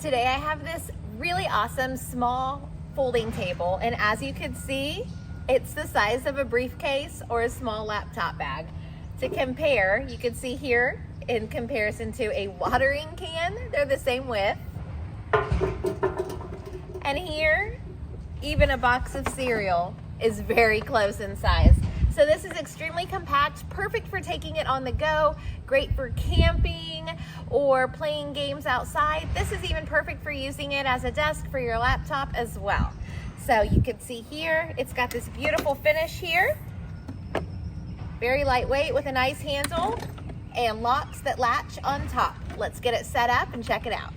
today I have this really awesome small folding table, and as you can see, it's the size of a briefcase or a small laptop bag. To compare, you can see here in comparison to a watering can, they're the same width. And here, even a box of cereal is very close in size. So this is extremely compact, perfect for taking it on the go, great for camping or playing games outside. This is even perfect for using it as a desk for your laptop as well. So you can see here, it's got this beautiful finish here. Very lightweight with a nice handle and locks that latch on top. Let's get it set up and check it out.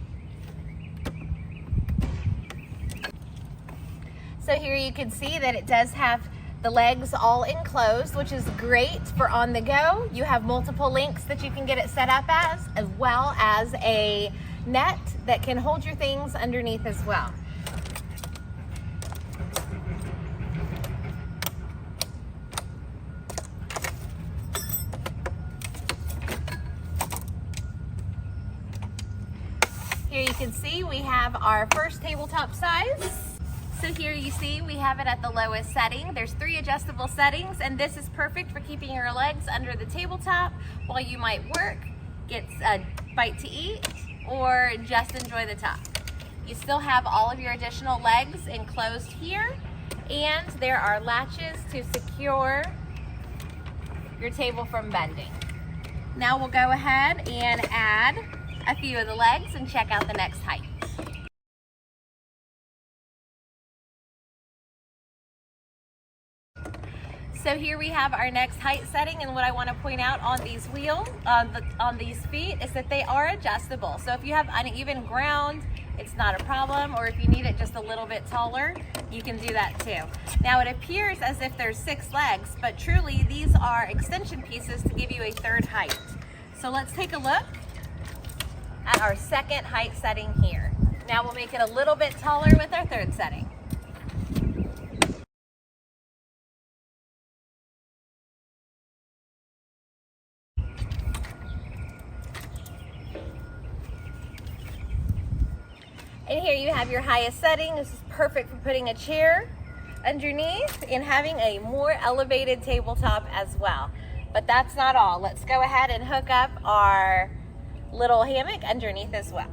So here you can see that it does have the legs all enclosed, which is great for on the go. You have multiple links that you can get it set up as well as a net that can hold your things underneath as well. Here you can see we have our first tabletop size. So here you see we have it at the lowest setting. There's 3 adjustable settings, and this is perfect for keeping your legs under the tabletop while you might work, get a bite to eat, or just enjoy the top. You still have all of your additional legs enclosed here, and there are latches to secure your table from bending. Now we'll go ahead and add a few of the legs and check out the next height. So here we have our next height setting, and what I want to point out on these wheels, on these feet, is that they are adjustable. So if you have uneven ground, it's not a problem, or if you need it just a little bit taller, you can do that too. Now it appears as if there's 6 legs, but truly these are extension pieces to give you a 3rd height. So let's take a look at our 2nd height setting here. Now we'll make it a little bit taller with our 3rd setting. And here you have your highest setting. This is perfect for putting a chair underneath and having a more elevated tabletop as well. But that's not all. Let's go ahead and hook up our little hammock underneath as well.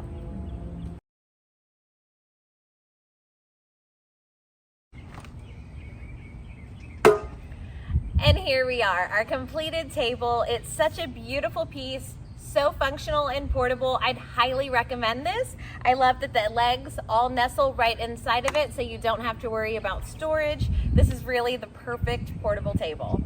And here we are, our completed table. It's such a beautiful piece, so functional and portable. I'd highly recommend this. I love that the legs all nestle right inside of it, so you don't have to worry about storage. This is really the perfect portable table.